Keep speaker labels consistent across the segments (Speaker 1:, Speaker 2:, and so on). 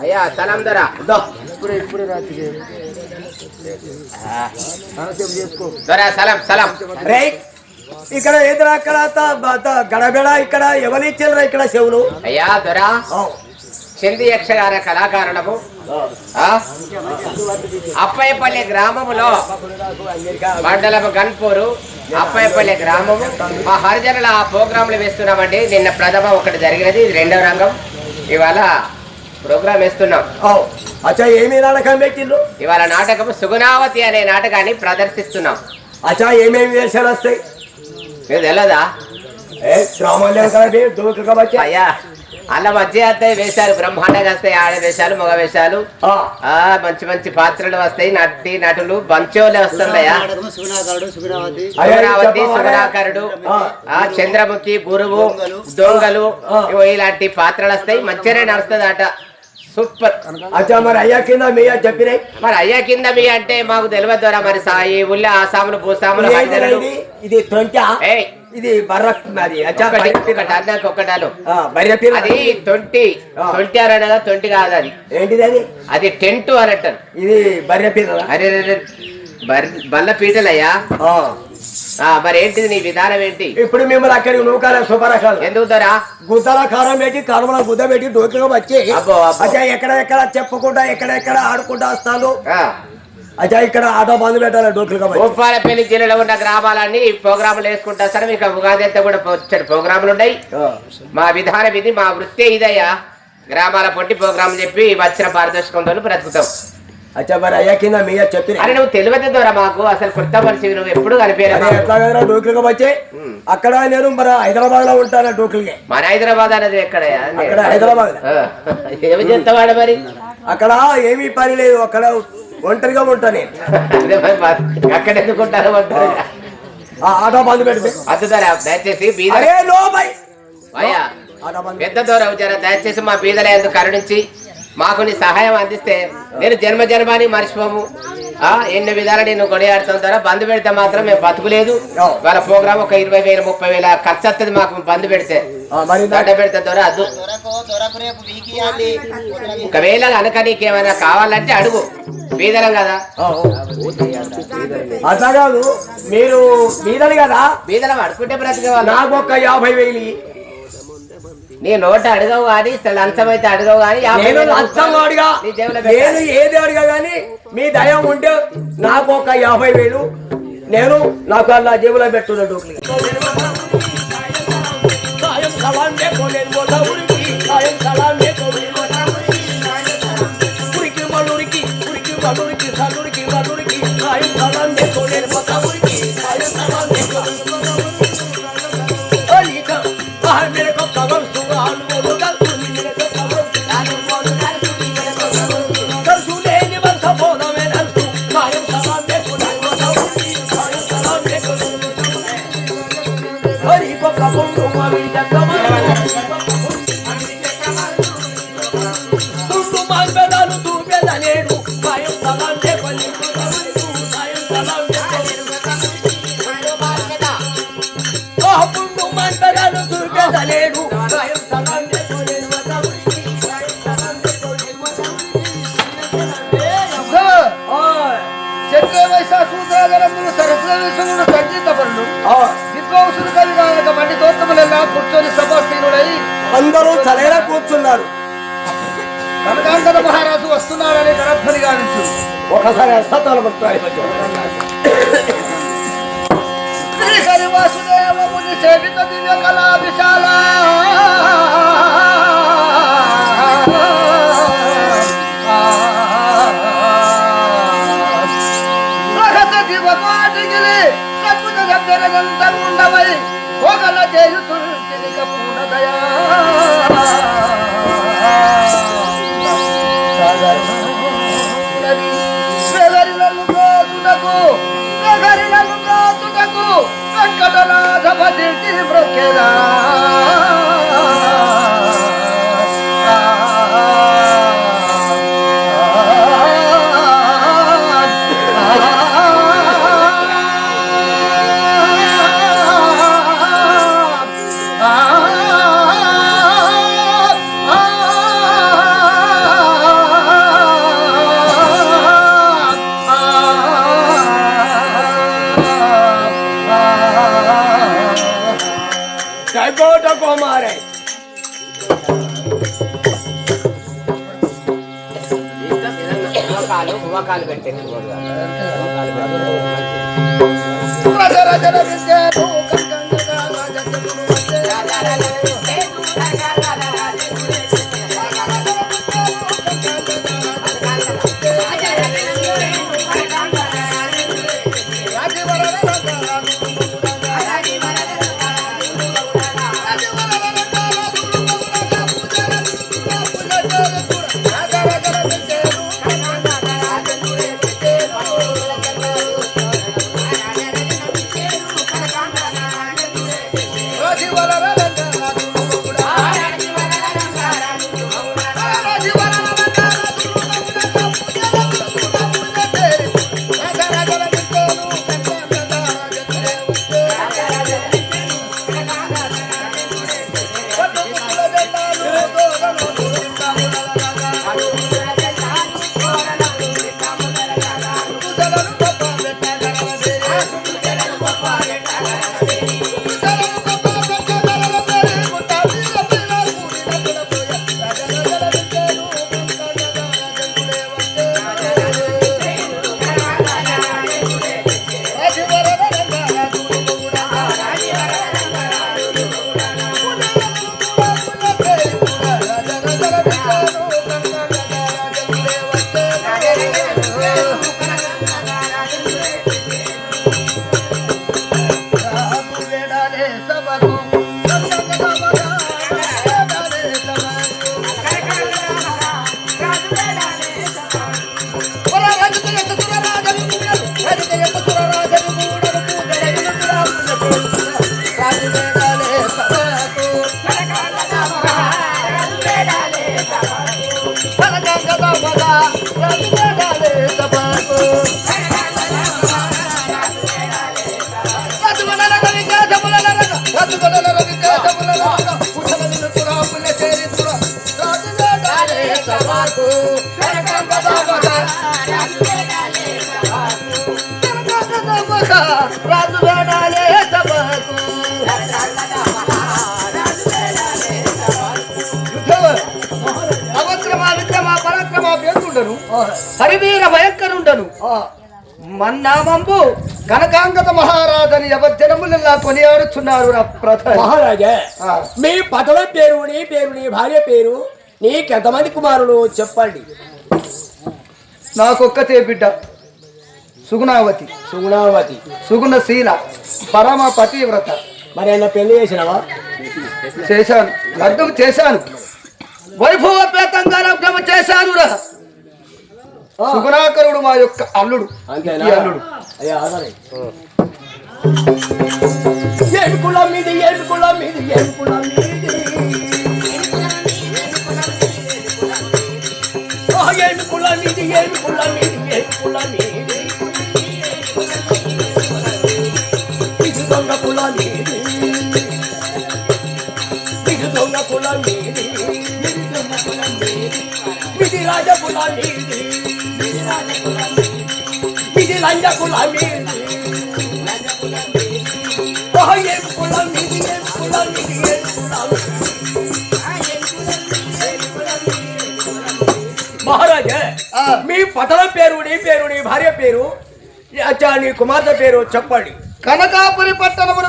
Speaker 1: అయ్యా సలాం దరా
Speaker 2: ఇప్పుడే రాత్రి
Speaker 1: సలాం సలాం
Speaker 3: రైట్ ఇక్కడ ఎదురు అక్కడ గడబెడ ఇక్కడ ఎవరిచ్చారా ఇక్కడ చెవులు
Speaker 1: అయ్యా దొరా చంది యక్షగాన కళాకారులకు అప్పయ్యపల్లి గ్రామములో మండలము గన్పూరు అప్పయ్యపల్లి గ్రామము మా హరిజనుల ఆ ప్రోగ్రాంలు వేస్తున్నామండి. నిన్న ప్రథమ ఒకటి జరిగినది, ఇది రెండవ రంగం. ఇవాళ ప్రోగ్రాం వేస్తున్నాం.
Speaker 3: అచ్చా ఏమి నాటకం పెట్టిండ్రు?
Speaker 1: ఇవాళ నాటకం సుగుణావతి అనే నాటకాన్ని ప్రదర్శిస్తున్నాం.
Speaker 3: అచ్చా ఏమేమి వేషాలు వస్తాయి
Speaker 1: మీరు తెలదా? అయ్యా అలా మధ్య వస్తాయి వేషాలు, బ్రహ్మాండంగా వస్తాయి. ఆడ వేషాలు, మగ వేషాలు, మంచి మంచి పాత్రలు వస్తాయి. నటులు బంచోలే వస్తుందయ్యా. సుగుణావతి, సుగుణాకరుడు, చంద్రముఖి, గురువు, దొంగలు, ఇలాంటి పాత్రలు వస్తాయి. మంచిగానే నడుస్తుంది ఆట. సూపర్.
Speaker 3: అచ్చా మరి అయ్యా కింద మీ చెప్పినాయి.
Speaker 1: మరి అయ్యా కింద మీ అంటే మాకు తెలియదు ద్వారా. మరి సాయి ఊళ్ళో ఆసాములు భూసాములు
Speaker 3: ఇది తొంట, ఇది బర్ర మరి
Speaker 1: ఒకటాలు అది తొంటి అనగా తొంటి కాదు. అది
Speaker 3: ఏంటిది? అది
Speaker 1: అది టెంట్ అని అంటారు.
Speaker 3: ఇది బర్రె పీట.
Speaker 1: అరే బల్ల పీటలయ్యా. మరి ఏంటిది నీ విధానం ఏంటి?
Speaker 3: ఇప్పుడు మిమ్మల్ని అక్కడికి నూకాల శుభరకాలు
Speaker 1: ఎందుకు దొరా?
Speaker 3: గుద్దల కారం పెట్టి కరువుల గుద్ద పెట్టి డోకిలో వచ్చి ఎక్కడెక్కడ చెప్పకుండా ఎక్కడెక్కడ ఆడుకుంటూ వస్తాను. అచ్చా ఇక్కడ ఆటో బంద్ పెట్టాలి డోకులుగా
Speaker 1: భూపాలపల్లి జిల్లాలో ఉన్న గ్రామాలన్నీ ప్రోగ్రాములు వేసుకుంటా సార్. మీకు ఉగాది అంతా కూడా ప్రోగ్రాములు ఉన్నాయి. మా విధానం ఇది, మా వృత్తే ఇదయ్యా. గ్రామాల పొట్టి ప్రోగ్రాములు చెప్పి వచ్చిన పారదర్శకంతో బ్రతుకుతాం.
Speaker 3: అచ్చా మరి అయ్యా కింద మీ చెప్పిన
Speaker 1: అరే నువ్వు తెలియదు ద్వారా మాకు అసలు కొత్త మనిషి నువ్వు ఎప్పుడు కనిపించారు.
Speaker 3: ఎట్లా డోకులుగా వచ్చి అక్కడ నేను మరి హైదరాబాద్ లో ఉంటాను డోకులుగా.
Speaker 1: మన హైదరాబాద్ అనేది ఎక్కడ
Speaker 3: హైదరాబాద్
Speaker 1: ఏమి చేస్తావాడు మరి?
Speaker 3: అక్కడ ఏమీ పని లేదు, అక్కడ ఒంటరిగా ఉంటాను.
Speaker 1: అక్కడ ఎందుకుంటారు
Speaker 3: ఆటో బంద్ పెడితే
Speaker 1: అద్దుతారా దయచేసి పెద్ద దూరం వచ్చారా దయచేసి మా బీదల ఎందుకు కరుణించి మాకు నీ సహాయం అందిస్తే నేను జన్మ జన్మాన్ని మర్చిపోము. ఎన్ని విధాలు నేను కొనియాడుతాం ద్వారా బంద్ పెడితే మాత్రం మేము బతుకులేదు. వాళ్ళ ప్రోగ్రామ్ ఒక 20,000 30,000 ఖర్చు వస్తుంది మాకు బంద్ పెడితే. దండ పెడితే ద్వారా అద్దు. ఒకవేళ కనుక నీకేమైనా కావాలంటే అడుగు, బీదలం కదా.
Speaker 3: అట్లా కాదు, మీరు బీదలు కదా,
Speaker 1: బీదలం అడుకుంటే బ్రతికేవాళ్ళు.
Speaker 3: నాకు ఒక 50,000
Speaker 1: నీ నోట అడగవు కానీ లంచం అయితే అడగవు కానీ
Speaker 3: నేను ఏది అడిగా కానీ మీ దయం ఉంటే నాకు ఒక 50,000 నేను నాకు అలా జేబులో పెట్టున్నా డోకులు. అందరూ చలైన కూర్చున్నారు.
Speaker 2: కనకాంతర మహారాజు వస్తున్నాడని గణధ్వని గావించు.
Speaker 3: ఒకసారి సత్తాలు పడుతున్నాయి.
Speaker 2: శ్రీ వాసుదేవ ముని సేవిత దివ్య కళా విశాల ఉండవై ఒకల చేయుతుడిక పూర్ణదయా వెంకటనాథపతి బ్రొక్కెదా
Speaker 1: కాలు పెట్టేది
Speaker 2: రాజు గడల రవి దేశముల రాజ కుశల నిలుతురా పుణ్య చేరితురా రాజు వేడాలే సభకు కనకాంబద రాజు వేడాలే సభకు అవక్రమ విక్రమ పరాక్రమ పేరుండను హరివీర భయంకరుండను మన్నామంబు కనకాంగత మహారాజని ఎవరిజనములలా కొనియాడుచున్నారు
Speaker 3: మహారాజా మీ పదవ పేరు నీ పేరు నీ భార్య పేరు నీకెంతమంది కుమారులు చెప్పండి.
Speaker 2: నాకొక్కతే బిడ్డ సుగుణావతి
Speaker 3: సుగుణావతి
Speaker 2: సుగుణశీల పరమ పతివ్రత.
Speaker 3: మరి ఆయన పెళ్లి చేసినవా?
Speaker 2: చేశాను, లగ్నం చేశాను, వైభవపేతంగా లగ్నం చేశాను రా. సుగుణాకరుడు మా యొక్క అల్లుడు.
Speaker 3: అంతేనా?
Speaker 2: అల్లుడు
Speaker 3: అయ్యా ఆదరే ఏడు కులం మీది ఏడు కులం మీది ఏడు కులం మీది ఏడు కులం మీది ఏడు కులం మీది ఏడు కులం మీది ఇది దొంగ కులం మీది ఇది దొంగ కులం మీది ఇది రాజ కులం మీది ఇది లంజ కులం మీది ఏం కులం మీది ఏం కులం మీది ఏం కులం మహారాజా మీ పతల పేరు నీ పేరు నీ భార్య పేరు అచ్చా నీ కుమార్తె పేరు చెప్పండి.
Speaker 2: కనకాపురి పట్టణమును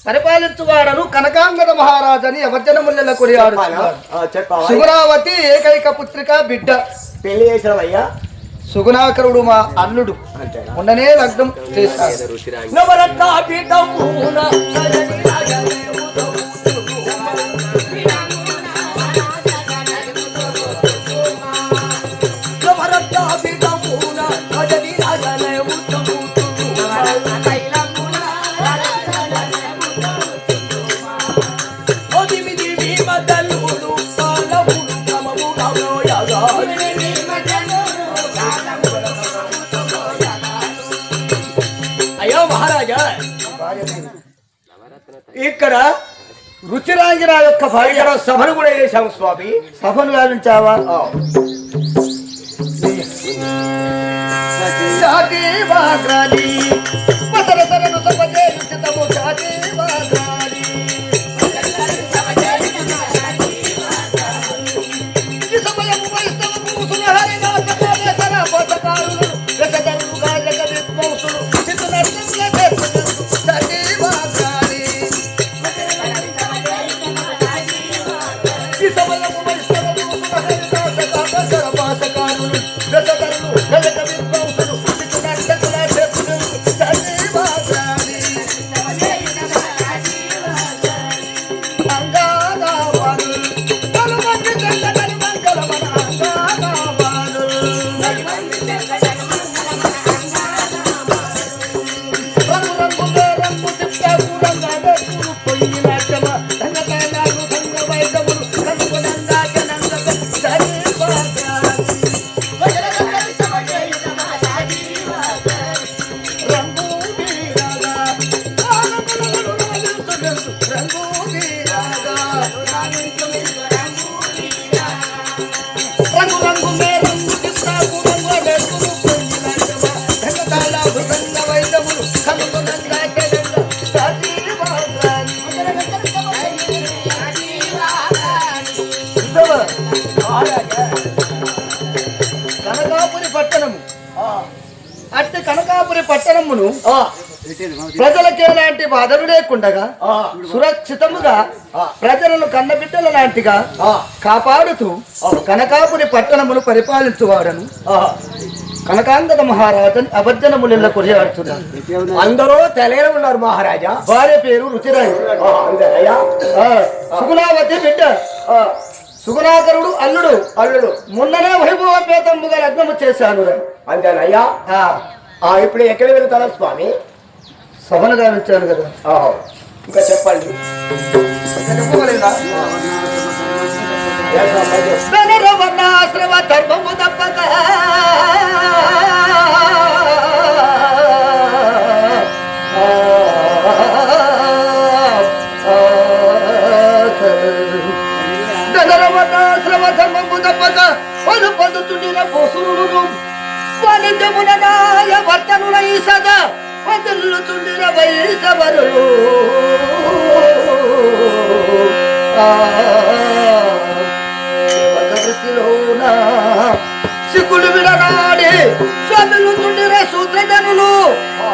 Speaker 2: పరిపాలించువాడను కనకాంగద మహారాజని ఎవరిజనముల కొనియాడు. సుగుణావతి ఏకైక పుత్రిక బిడ్డ.
Speaker 3: పెళ్లి చేసినవయ్యా?
Speaker 2: సుగుణాకరుడు మా అల్లుడు. మొన్ననే లగ్నం చేశాడు.
Speaker 3: నవరత్న పీఠమున అయ్యో మహారాజా ఇక్కడ
Speaker 2: రుచిరాంజన యొక్క భార్య
Speaker 3: సభను కూడా చేశాము స్వామి.
Speaker 2: సభను గావించావా? జాతి వాగ్రాలి పసర సరను సపజే రుచితము జాతి వాగ్రాలి ఈ సమయము వైస్తవము సునహరి నాటకాల సర పోతకారులు రసదరులు గాజగ విద్వాంసులు చిత్తునర్తముల చేతులు జాతి వాగ్రాలి ఈ సమయము వైస్తవము సునహరి నాటకాల సర పోతకారులు రసదరులు గాజగ విద్వాంసులు చిత్తునర్తముల చేతులు జాతి వాగ్రాలి అంగాదావాలు కలమంది జగదలు మంగళమన అంగాదావాలు రంగు రంగు రంగు తిప్పాకు రంగాడే పూలు పొయ్యి నాట్యమ రంగకాయనాలు రంగ వైద్యములు రంగునంగా జనంగ జాతి వాగ్రాలి రంగు వీరాగా రంగు వీరాగా రంగు రంగు మే రంగు తిప్పాకు రంగు అడేకులు పొయ్యి నాట్యమ రంగకాయనాలు రంగ వైద్యములు రంగునంగా జనంగ జాతి వాగ్రాలి కనకాపురి పట్టణము. అట్టి కనకాపురి పట్టణమును ప్రజలకు ఎలాంటి బాధలు లేకుండగా సురక్షితముగా ప్రజలను కన్నబిడ్డల లాంటిగా కాపాడుతూ కనకాపురి పట్టణమును పరిపాలించువాడను కనకాంగద మహారాజన్ అభర్జనముల కొనియాడుతున్నారు.
Speaker 3: అందరూ తెలియని ఉన్నారు మహారాజా.
Speaker 2: భార్య పేరు రుచిరాయి. సుగుణావతి బిడ్డ. సుగుణాకరుడు అల్లుడు. మొన్ననే వైభవపేతముగా లగ్నము చేశాను.
Speaker 3: అంతేనయ్యా? ఇప్పుడు ఎక్కడ వెళ్తారా స్వామి?
Speaker 2: సభను గావించాను కదా.
Speaker 3: ఇంకా చెప్పండి.
Speaker 2: ధనరవర్ణాశ్రమ ధర్మము తప్పక పొందక పలు పొందుతుండిన పోసులు వాణిజ్యమున నాయ వర్తనుల ఈ సదా వదులుతుండిన వైసవరులు సిక్కులు విడనాడి స్వామిలుతుండిన సూత్రజనులు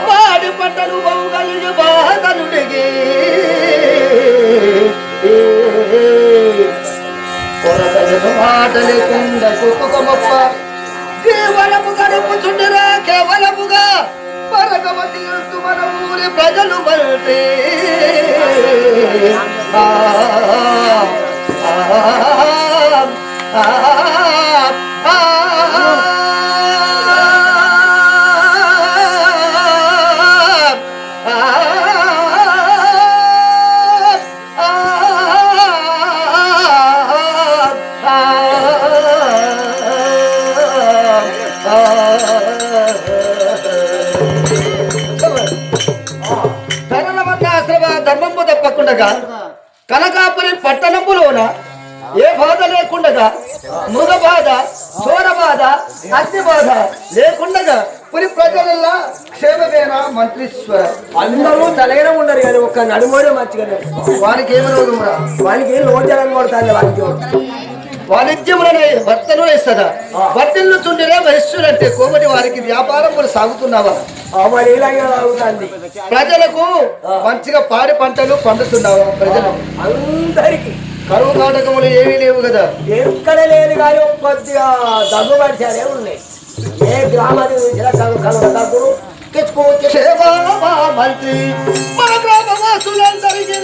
Speaker 2: పాడి పంటలు బహుగలిగి బాధనుడిగి కొరతలను మాట లేకుండా కుక్కుమప్ప కేవలము గడుపుతుండరా కేవలముగా పరగవతి మన ఊరి ప్రజలు బల్తే ధర్మము తప్పకుండా కనకాపురి పట్టణంలోన ఏ బాధ లేకుండగా మృగ బాధ చోర బాధ అగ్ని బాధ లేకుండగా పురి ప్రజలల్లా క్షేమమేనా మంత్రీశ్వర
Speaker 3: అందరూ తలైన ఉండరు కానీ ఒక్క నడుమోడే మంచిగా
Speaker 2: వానికి ఏమి రోగం రా
Speaker 3: వానికి లోచనం కొడతాను వానికి
Speaker 2: వాణిజ్యములనే వర్తను ఇస్తుందా వర్తలు చుండిరే వయస్సులంటే కోమటి వారికి వ్యాపారం సాగుతున్నావా
Speaker 3: మరి ఇలాగే అవుతుంది
Speaker 2: ప్రజలకు మంచిగా పాడి పంటలు పండుతున్నావా ప్రజలు
Speaker 3: అందరికి
Speaker 2: కరువు కాటకములు ఏమీ లేవు కదా
Speaker 3: ఎక్కడ లేదు కానీ కొద్దిగా దగ్గు పడిచారే ఉన్నాయి ఏ గ్రామానికి చూసినా దగ్గురు తెచ్చుకోవచ్చు
Speaker 2: మంత్రి మన గ్రామవాసులందరికీ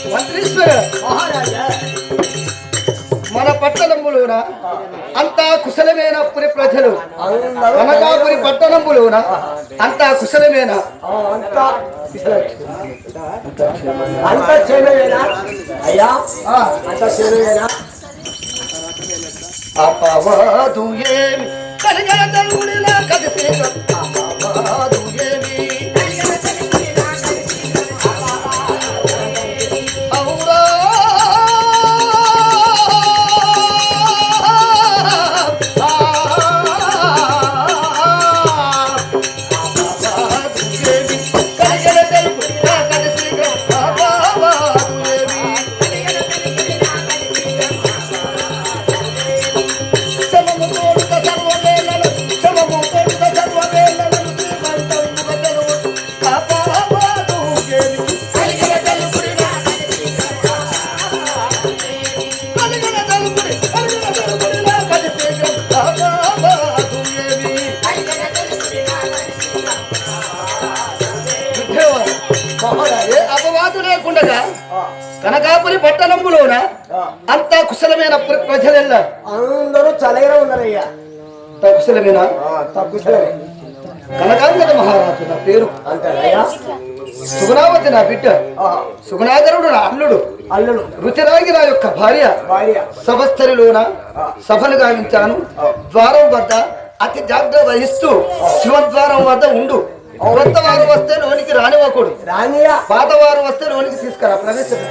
Speaker 2: మంత్రి మన పట్టణంలోన అంతా కుశలమైన పురి ప్రజలు కనకాపురి పట్టణంలోన అంతా కుశలమైన
Speaker 3: అంత క్షేమమేనా అయ్యా అంత క్షేమమేనా
Speaker 2: అపవాదు ఏమి కలిగల తల్లుడిలా కదిపే అపవాదు ఏమి ఔరా అపవాదు లేకుండగా కనకాపురి పట్టణంలోన అంతా కుశలమైన ప్రజలెల్ల
Speaker 3: అందరూ చలగా ఉన్నారయ్యా
Speaker 2: కుశలమేనా
Speaker 3: తక్కువలమే
Speaker 2: కనకాంగద మహారాజు నా పేరు
Speaker 3: అంటారయ్యా
Speaker 2: సుగుణావతి నా బిడ్డ సుగుణాధరుడు నా అల్లుడు రుచిరాగి నా యొక్క భార్య సభస్థలిలోన సభలు గావించాను ద్వారం వద్ద అతి జాగ్రత్త వహిస్తూ శివద్వారం వద్ద ఉండు కొత్త వారు వస్తే లోనికి రానివ్వకూడదు
Speaker 3: రానియా
Speaker 2: పాత వారు వస్తే లోనికి తీసుకురా ప్రవేశం